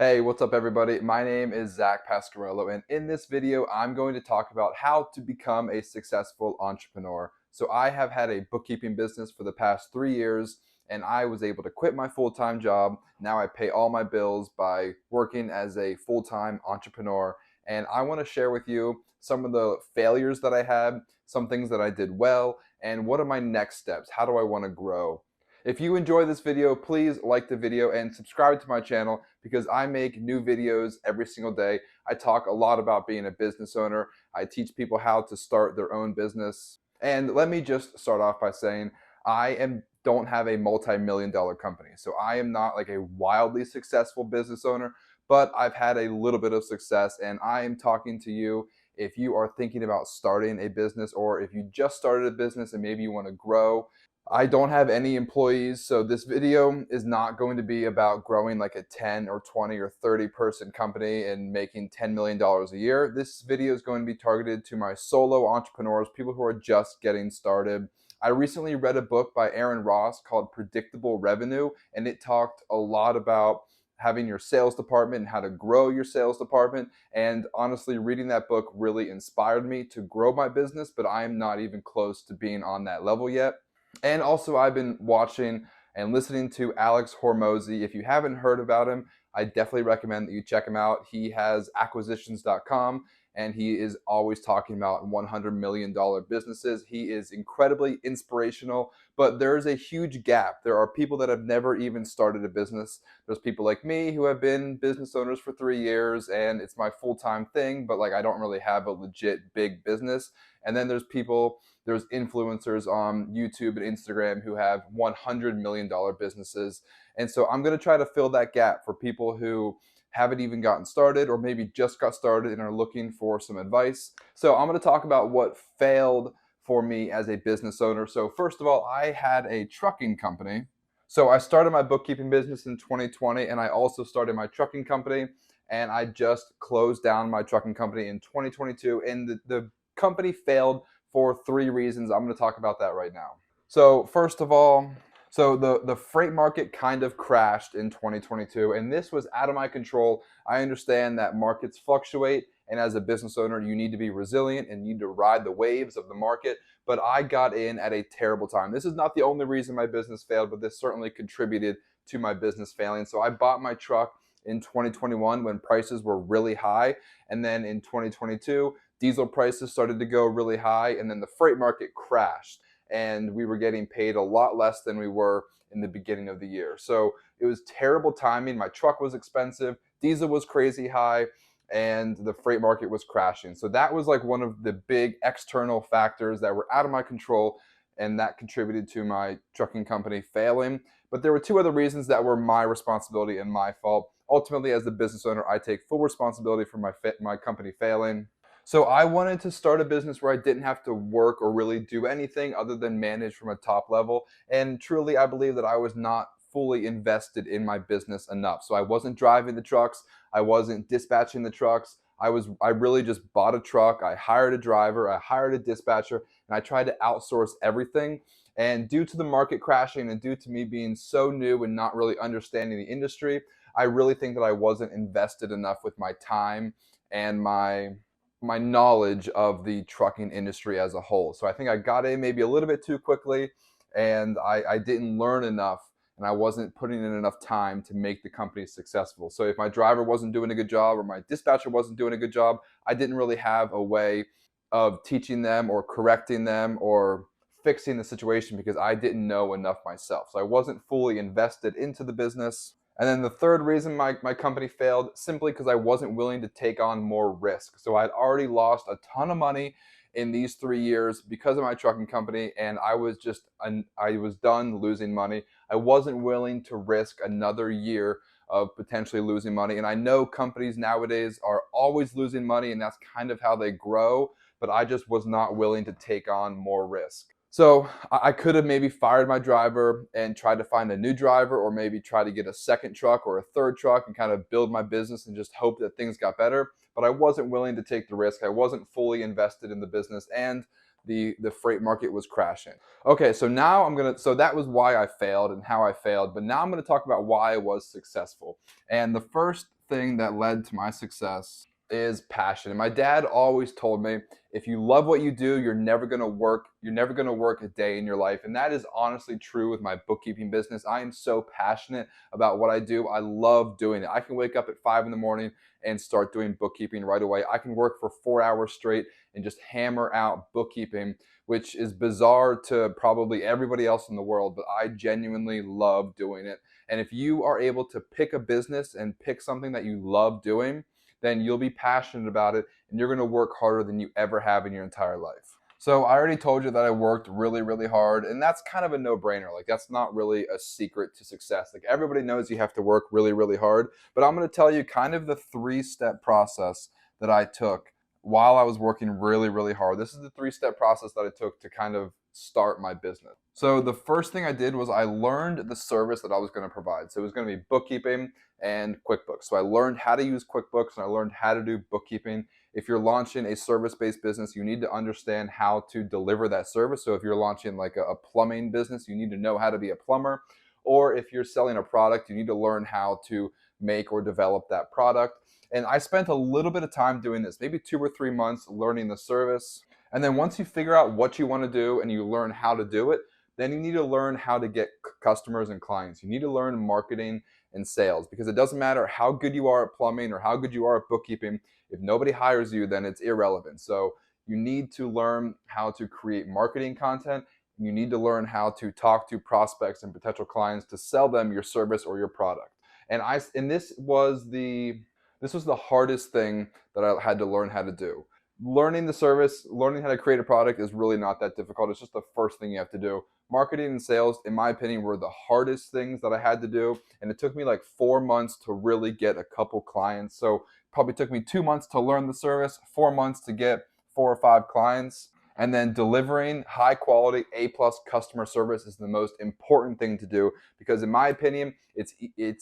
Hey, what's up everybody? My name is Zach Pasquarello, and in this video, I'm going to talk about how to become a successful entrepreneur. So I have had a bookkeeping business for the past 3 years, and I was able to quit my full-time job. Now I pay all my bills by working as a full-time entrepreneur, and I want to share with you some of the failures that I had, some things that I did well, and what are my next steps? How do I want to grow? If you enjoy this video, please like the video and subscribe to my channel because I make new videos every single day. I talk a lot about being a business owner. I teach people how to start their own business. And let me just start off by saying don't have a multi-million-dollar company. So I am not like a wildly successful business owner, but I've had a little bit of success, and I am talking to you if you are thinking about starting a business, or if you just started a business and maybe you want to grow. I don't have any employees, so this video is not going to be about growing like a 10 or 20 or 30 person company and making $10 million a year. This video is going to be targeted to my solo entrepreneurs, people who are just getting started. I recently read a book by Aaron Ross called Predictable Revenue, and it talked a lot about having your sales department and how to grow your sales department. And honestly, reading that book really inspired me to grow my business, but I am not even close to being on that level yet. And also, I've been watching and listening to Alex Hormozy. If you haven't heard about him, I definitely recommend that you check him out. He has acquisitions.com, and he is always talking about $100 million businesses. He is incredibly inspirational, but there's a huge gap. There are people that have never even started a business. There's people like me who have been business owners for 3 years, and it's my full-time thing, but like I don't really have a legit big business. And then there's influencers on YouTube and Instagram who have $100 million businesses. And so I'm going to try to fill that gap for people who haven't even gotten started or maybe just got started and are looking for some advice. So I'm going to talk about what failed for me as a business owner. So first of all, I had a trucking company. So I started my bookkeeping business in 2020, and I also started my trucking company, and I just closed down my trucking company in 2022, and the company failed for 3 reasons. I'm going to talk about that right now. So first of all, the freight market kind of crashed in 2022, and this was out of my control. I understand that markets fluctuate, and as a business owner, you need to be resilient and you need to ride the waves of the market. But I got in at a terrible time. This is not the only reason my business failed, but this certainly contributed to my business failing. So I bought my truck in 2021 when prices were really high, and then in 2022, diesel prices started to go really high, and then the freight market crashed, and we were getting paid a lot less than we were in the beginning of the year. So it was terrible timing. My truck was expensive, diesel was crazy high, and the freight market was crashing. So that was like one of the big external factors that were out of my control, and that contributed to my trucking company failing. But there were two other reasons that were my responsibility and my fault. Ultimately, as the business owner, I take full responsibility for my company failing. So I wanted to start a business where I didn't have to work or really do anything other than manage from a top level. And truly, I believe that I was not fully invested in my business enough. So I wasn't driving the trucks, I wasn't dispatching the trucks. I really just bought a truck, I hired a driver, I hired a dispatcher, and I tried to outsource everything. And due to the market crashing and due to me being so new and not really understanding the industry, I really think that I wasn't invested enough with my time and my knowledge of the trucking industry as a whole. So I think I got in maybe a little bit too quickly, and I didn't learn enough, and I wasn't putting in enough time to make the company successful. So if my driver wasn't doing a good job or my dispatcher wasn't doing a good job, I didn't really have a way of teaching them or correcting them or fixing the situation because I didn't know enough myself. So I wasn't fully invested into the business. And then the third reason my company failed, simply because I wasn't willing to take on more risk. So I'd already lost a ton of money in these 3 years because of my trucking company, and I was done losing money. I wasn't willing to risk another year of potentially losing money. And I know companies nowadays are always losing money, and that's kind of how they grow, but I just was not willing to take on more risk. So I could have maybe fired my driver and tried to find a new driver, or maybe try to get a second truck or a third truck and kind of build my business and just hope that things got better. But I wasn't willing to take the risk. I wasn't fully invested in the business. And the freight market was crashing. Okay, so now so that was why I failed and how I failed, but now I'm gonna talk about why I was successful. And the first thing that led to my success is passion. And my dad always told me, if you love what you do, you're never gonna work a day in your life. And that is honestly true with my bookkeeping business. I am so passionate about what I do. I love doing it. I can wake up at 5 in the morning and start doing bookkeeping right away. I can work for 4 hours straight and just hammer out bookkeeping, which is bizarre to probably everybody else in the world, but I genuinely love doing it. And if you are able to pick a business and pick something that you love doing, then you'll be passionate about it and you're going to work harder than you ever have in your entire life. So I already told you that I worked really, really hard, and that's kind of a no-brainer. Like, that's not really a secret to success. Like, everybody knows you have to work really, really hard, but I'm going to tell you kind of the three-step process that I took while I was working really, really hard. This is the three-step process that I took to kind of start my business. So the first thing I did was I learned the service that I was going to provide. So it was going to be bookkeeping and QuickBooks. So I learned how to use QuickBooks and I learned how to do bookkeeping. If you're launching a service-based business, you need to understand how to deliver that service. So if you're launching like a plumbing business, you need to know how to be a plumber. Or if you're selling a product, you need to learn how to make or develop that product. And I spent a little bit of time doing this, maybe 2 or 3 months learning the service. And then once you figure out what you want to do and you learn how to do it, then you need to learn how to get customers and clients. You need to learn marketing and sales, because it doesn't matter how good you are at plumbing or how good you are at bookkeeping. If nobody hires you, then it's irrelevant. So you need to learn how to create marketing content. You need to learn how to talk to prospects and potential clients to sell them your service or your product. And this was the hardest thing that I had to learn how to do. Learning the service, learning how to create a product is really not that difficult. It's just the first thing you have to do. Marketing and sales, in my opinion, were the hardest things that I had to do. And it took me like 4 months to really get a couple clients. So it probably took me 2 months to learn the service, 4 months to get 4 or 5 clients. And then delivering high quality A plus customer service is the most important thing to do, because in my opinion, it's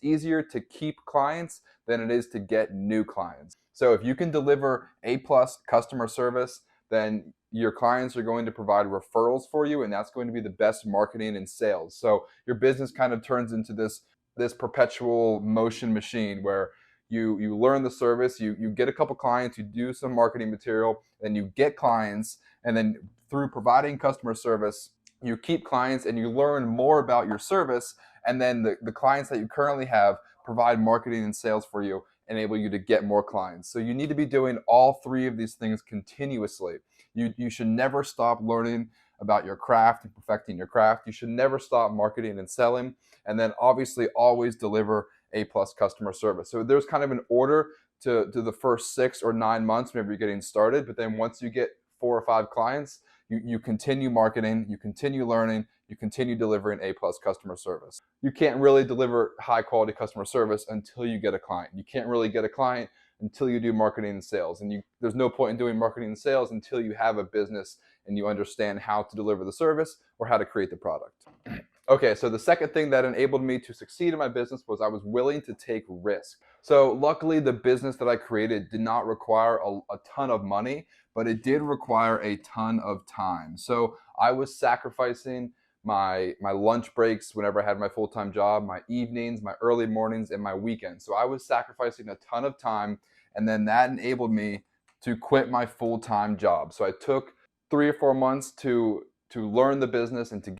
easier to keep clients than it is to get new clients. So if you can deliver A plus customer service, then your clients are going to provide referrals for you, and that's going to be the best marketing and sales. So your business kind of turns into this perpetual motion machine where you learn the service, you get a couple clients, you do some marketing material, then you get clients, and then through providing customer service, you keep clients and you learn more about your service, and then the clients that you currently have provide marketing and sales for you, enable you to get more clients. So you need to be doing all three of these things continuously. You should never stop learning about your craft and perfecting your craft. You should never stop marketing and selling, and then obviously always deliver A plus customer service. So there's kind of an order to the first 6 or 9 months whenever you're getting started, but then once you get 4 or 5 clients, you continue marketing, you continue learning, you continue delivering A plus customer service. You can't really deliver high quality customer service until you get a client. You can't really get a client until you do marketing and sales. And there's no point in doing marketing and sales until you have a business and you understand how to deliver the service or how to create the product. Okay, so the second thing that enabled me to succeed in my business was I was willing to take risk. So luckily, the business that I created did not require a ton of money, but it did require a ton of time. So I was sacrificing my lunch breaks whenever I had my full-time job, my evenings, my early mornings, and my weekends. So I was sacrificing a ton of time, and then that enabled me to quit my full-time job. So I took 3 or 4 months to learn the business and to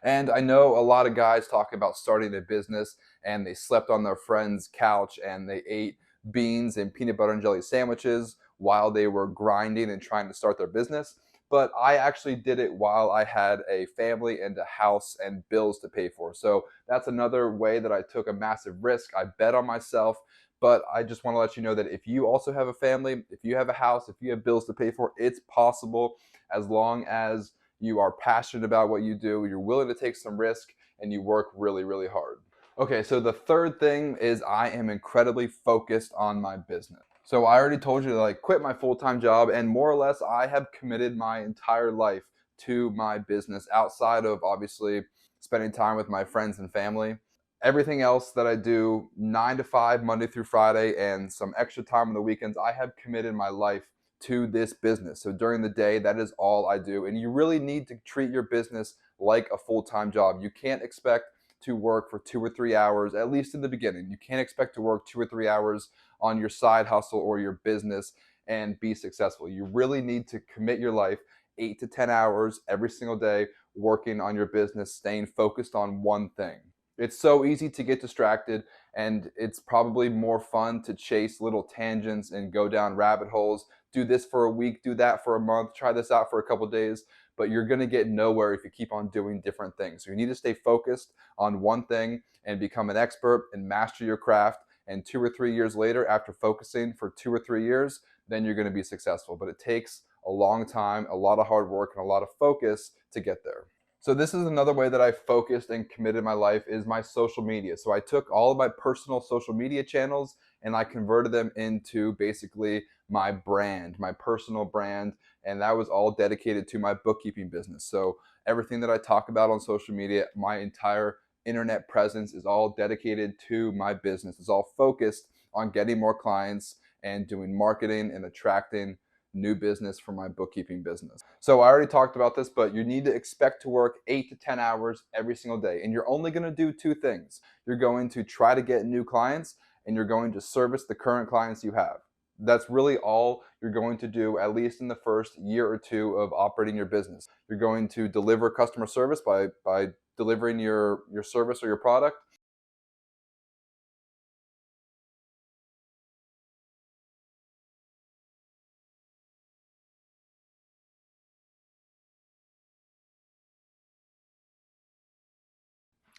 And I know a lot of guys talk about starting a business and they slept on their friend's couch and they ate beans and peanut butter and jelly sandwiches while they were grinding and trying to start their business. But I actually did it while I had a family and a house and bills to pay for. So that's another way that I took a massive risk. I bet on myself. But I just want to let you know that if you also have a family, if you have a house, if you have bills to pay for, it's possible, as long as you are passionate about what you do, you're willing to take some risk, and you work really, really hard. Okay, so the third thing is I am incredibly focused on my business. So I already told you to quit my full-time job, and more or less I have committed my entire life to my business outside of obviously spending time with my friends and family. Everything else that I do 9 to 5 Monday through Friday and some extra time on the weekends, I have committed my life to this business. So during the day, that is all I do. And you really need to treat your business like a full-time job. You can't expect to work for 2 or 3 hours, at least in the beginning. You can't expect to work 2 or 3 hours on your side hustle or your business and be successful. You really need to commit your life 8 to 10 hours every single day working on your business, staying focused on one thing. It's so easy to get distracted, and it's probably more fun to chase little tangents and go down rabbit holes. Do this for a week, do that for a month, try this out for a couple days, but you're going to get nowhere if you keep on doing different things. So you need to stay focused on one thing and become an expert and master your craft. And 2 or 3 years later, after focusing for 2 or 3 years, then you're going to be successful. But it takes a long time, a lot of hard work, and a lot of focus to get there. So this is another way that I focused and committed my life is my social media. So I took all of my personal social media channels and I converted them into basically my brand, my personal brand, and that was all dedicated to my bookkeeping business. So everything that I talk about on social media, my entire internet presence is all dedicated to my business. It's all focused on getting more clients and doing marketing and attracting new business for my bookkeeping business. So I already talked about this, but you need to expect to work 8 to 10 hours every single day. And you're only going to do two things. You're going to try to get new clients and you're going to service the current clients you have. That's really all you're going to do, at least in the first year or two of operating your business. You're going to deliver customer service by delivering your service or your product.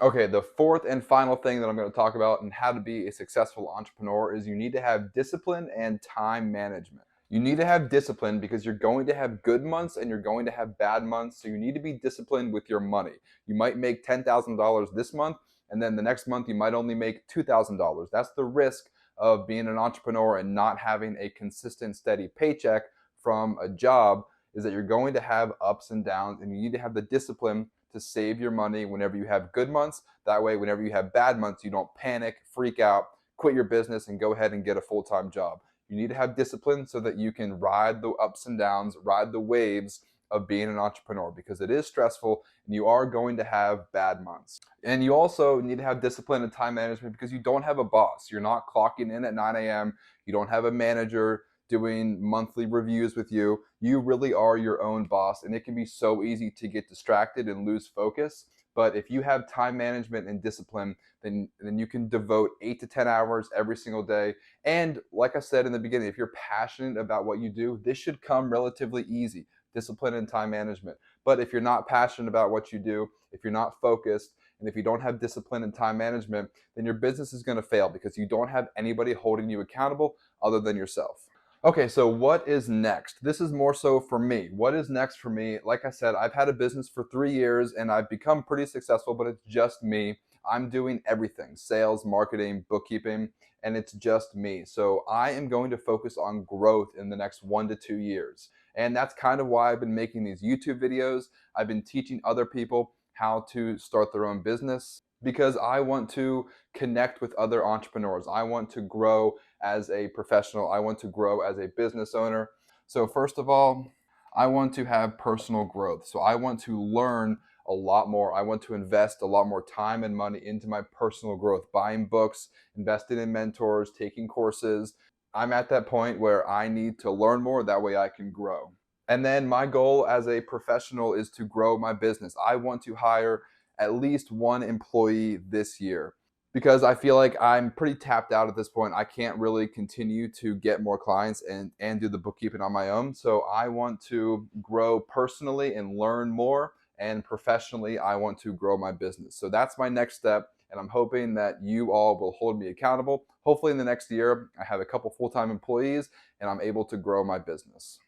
Okay, the fourth and final thing that I'm going to talk about and how to be a successful entrepreneur is you need to have discipline and time management. You need to have discipline because you're going to have good months and you're going to have bad months. So you need to be disciplined with your money. You might make $10,000 this month, and then the next month you might only make $2,000. That's the risk of being an entrepreneur and not having a consistent, steady paycheck from a job, is that you're going to have ups and downs, and you need to have the discipline to save your money whenever you have good months. That way, whenever you have bad months, you don't panic, freak out, quit your business, and go ahead and get a full-time job. You need to have discipline so that you can ride the ups and downs, ride the waves of being an entrepreneur, because it is stressful and you are going to have bad months. And you also need to have discipline and time management because you don't have a boss. You're not clocking in at 9 a.m. You don't have a manager doing monthly reviews with you. You really are your own boss, and it can be so easy to get distracted and lose focus. But if you have time management and discipline, then you can devote 8 to 10 hours every single day. And like I said in the beginning, if you're passionate about what you do, this should come relatively easy, discipline and time management. But if you're not passionate about what you do, if you're not focused, and if you don't have discipline and time management, then your business is going to fail because you don't have anybody holding you accountable other than yourself. Okay, so what is next? This is more so for me. What is next for me? Like I said, I've had a business for 3 years and I've become pretty successful, but it's just me. I'm doing everything: sales, marketing, bookkeeping, and it's just me. So I am going to focus on growth in the next 1 to 2 years. And that's kind of why I've been making these YouTube videos. I've been teaching other people how to start their own business because I want to connect with other entrepreneurs. I want to grow as a professional. I want to grow as a business owner. So first of all, I want to have personal growth. So I want to learn a lot more. I want to invest a lot more time and money into my personal growth, buying books, investing in mentors, taking courses. I'm at that point where I need to learn more. That way I can grow. And then my goal as a professional is to grow my business. I want to hire at least one employee this year because I feel like I'm pretty tapped out at this point. I can't really continue to get more clients and do the bookkeeping on my own. So I want to grow personally and learn more. And professionally, I want to grow my business. So that's my next step. And I'm hoping that you all will hold me accountable. Hopefully, in the next year, I have a couple full time employees and I'm able to grow my business.